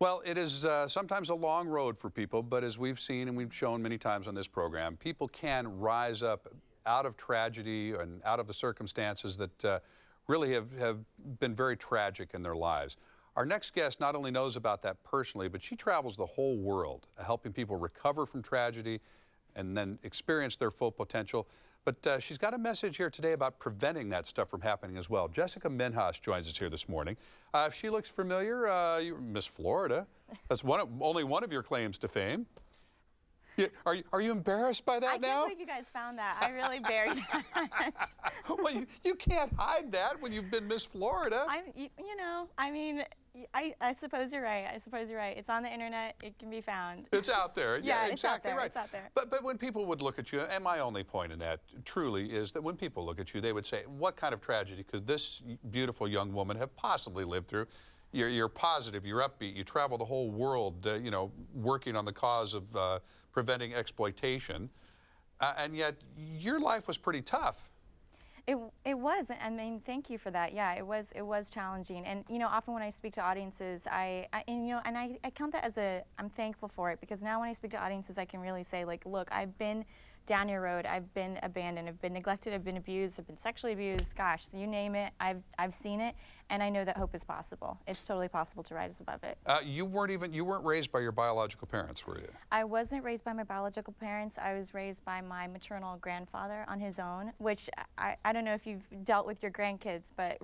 Well, it is sometimes a long road for people, but as we've seen and we've shown many times on this program, people can rise up out of tragedy and out of the circumstances that really have been very tragic in their lives. Our next guest not only knows about that personally, but she travels the whole world, helping people recover from tragedy and then experience their full potential. But she's got a message here today about preventing that stuff from happening as well. Jessica Minhas joins us here this morning. If she looks familiar, you're Miss Florida. That's only one of your claims to fame. Are you embarrassed by that now? I can't believe you guys found that. I really buried that. Well, you can't hide that when you've been Miss Florida. I suppose you're right. I suppose you're right. It's on the internet. It can be found. It's out there. Yeah, exactly right. It's out there. But when people would look at you, and my only point in that truly is that when people look at you, they would say, what kind of tragedy could this beautiful young woman have possibly lived through? You're positive, you're upbeat, you travel the whole world, working on the cause of preventing exploitation, and yet your life was pretty tough. It was. I mean, thank you for that. Yeah, it was challenging. And often when I speak to audiences, I count that as I'm thankful for it, because now when I speak to audiences, I can really say, like, look, I've been down your road. I've been abandoned. I've been neglected. I've been abused. I've been sexually abused. Gosh, you name it. I've seen it, and I know that hope is possible. It's totally possible to rise above it. You weren't raised by your biological parents, were you? I wasn't raised by my biological parents. I was raised by my maternal grandfather on his own, which I don't know if you've dealt with your grandkids, but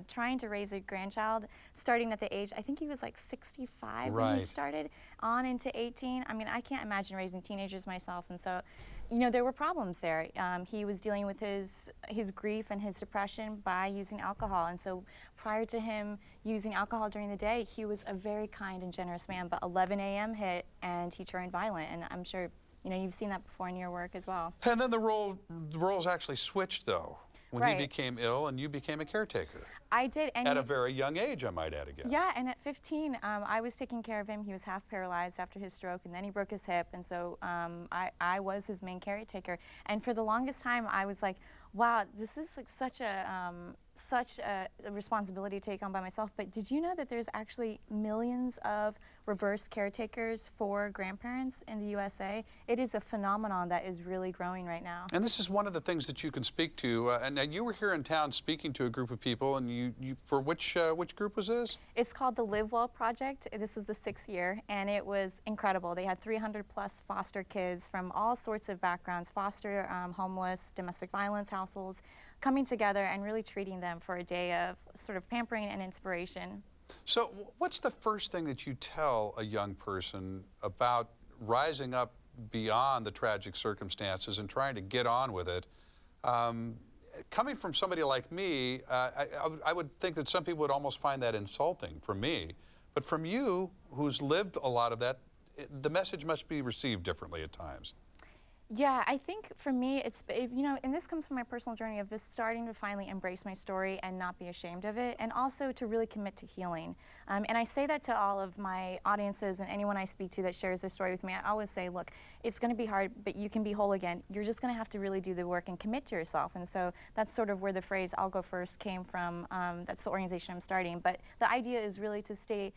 trying to raise a grandchild, starting at the age, I think he was like 65 when he started, on into 18. I mean, I can't imagine raising teenagers myself, and so there were problems there. He was dealing with his grief and his depression by using alcohol, and so prior to him using alcohol during the day, he was a very kind and generous man, but 11 a.m. hit and he turned violent, and I'm sure you've seen that before in your work as well. And then the roles actually switched, though, when he became ill and you became a caretaker. I did. And at a very young age, I might add again. Yeah, and at 15, I was taking care of him. He was half paralyzed after his stroke, and then he broke his hip, and so I was his main caretaker. And for the longest time, I was like, wow, this is like such a responsibility to take on by myself. But did you know that there's actually millions of reverse caretakers for grandparents in the USA? It is a phenomenon that is really growing right now. And this is one of the things that you can speak to. And you were here in town speaking to a group of people, and you for which group was this? It's called the Live Well Project. This is the 6th year, and it was incredible. They had 300 plus foster kids from all sorts of backgrounds, foster, homeless, domestic violence households, coming together and really treating them for a day of sort of pampering and inspiration. So what's the first thing that you tell a young person about rising up beyond the tragic circumstances and trying to get on with it? Coming from somebody like me, I would think that some people would almost find that insulting from me. But from you, who's lived a lot of that, the message must be received differently at times. Yeah, I think for me, and this comes from my personal journey of just starting to finally embrace my story and not be ashamed of it, and also to really commit to healing. And I say that to all of my audiences and anyone I speak to that shares their story with me. I always say, look, it's going to be hard, but you can be whole again. You're just going to have to really do the work and commit to yourself. And so that's sort of where the phrase "I'll go first" came from. That's the organization I'm starting. But the idea is really to say,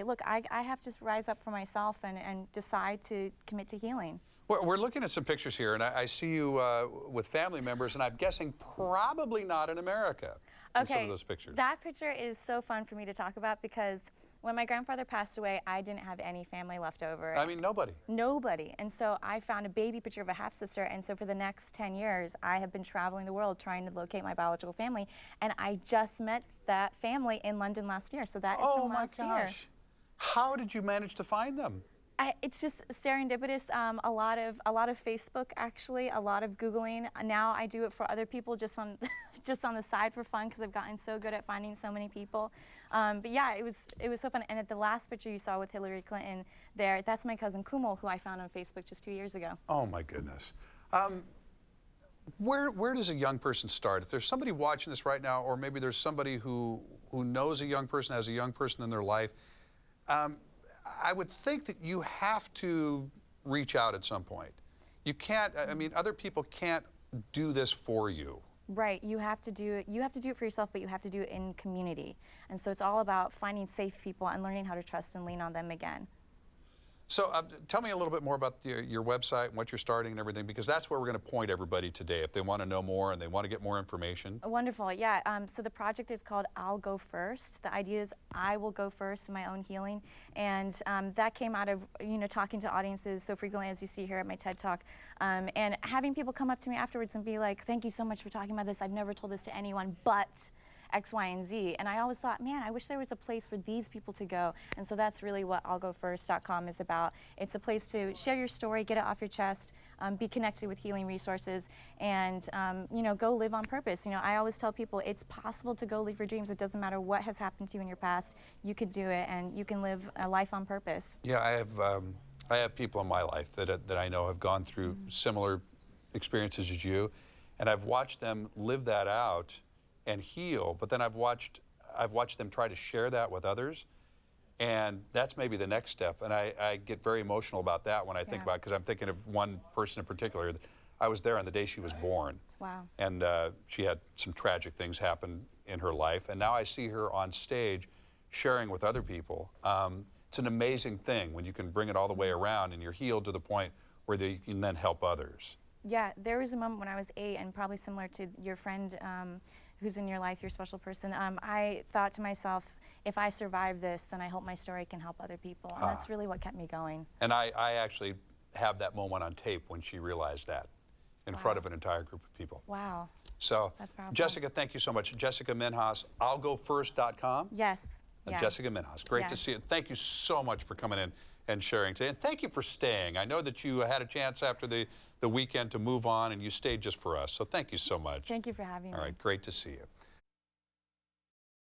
look, I have to rise up for myself and decide to commit to healing. We're looking at some pictures here, and I see you with family members, and I'm guessing probably not in America in some of those pictures. That picture is so fun for me to talk about, because when my grandfather passed away, I didn't have any family left over. I mean, nobody. Nobody. And so I found a baby picture of a half-sister, and so for the next 10 years, I have been traveling the world trying to locate my biological family, and I just met that family in London last year, so that is from last year. Oh my gosh. How did you manage to find them? It's just serendipitous. A lot of Facebook, actually, a lot of Googling. Now I do it for other people, just on the side for fun, because I've gotten so good at finding so many people. But yeah, it was so fun. And at the last picture you saw with Hillary Clinton there, that's my cousin Kumal, who I found on Facebook just 2 years ago. Oh my goodness. Where does a young person start? If there's somebody watching this right now, or maybe there's somebody who knows a young person, has a young person in their life, I would think that you have to reach out at some point. You can't, I mean, other people can't do this for you. Right. You have to do it. You have to do it for yourself, but you have to do it in community. And so it's all about finding safe people and learning how to trust and lean on them again. So tell me a little bit more about your website and what you're starting and everything, because that's where we're going to point everybody today if they want to know more and they want to get more information. Wonderful. Yeah. So the project is called I'll Go First. The idea is I will go first in my own healing. And that came out of, talking to audiences so frequently as you see here at my TED Talk. And having people come up to me afterwards and be like, thank you so much for talking about this. I've never told this to anyone but X, Y, and Z. And I always thought, man, I wish there was a place for these people to go. And so that's really what I'llGoFirst.com is about. It's a place to share your story, get it off your chest, be connected with healing resources, and go live on purpose. I always tell people it's possible to go live your dreams. It doesn't matter what has happened to you in your past. You could do it, and you can live a life on purpose. Yeah, I have people in my life that I know have gone through similar experiences as you, and I've watched them live that out and heal, but then I've watched them try to share that with others, and that's maybe the next step. And I get very emotional about that when I think about it, because I'm thinking of one person in particular. I was there on the day she was born. Wow. And she had some tragic things happen in her life, and now I see her on stage sharing with other people. It's an amazing thing when you can bring it all the way around and you're healed to the point where you can then help others. Yeah, there was a moment when I was 8, and probably similar to your friend who's in your life, your special person, I thought to myself, if I survive this, then I hope my story can help other people. And that's really what kept me going. And I actually have that moment on tape when she realized that in front of an entire group of people. Wow. So, that's powerful. Jessica, thank you so much. Jessica Minhas, I'llGoFirst.com. Yes. Yeah. Jessica Minhas, great to see you. Thank you so much for coming in and sharing today. And thank you for staying. I know that you had a chance after the weekend to move on, and you stayed just for us. So thank you so much. Thank you for having me. All right, great to see you.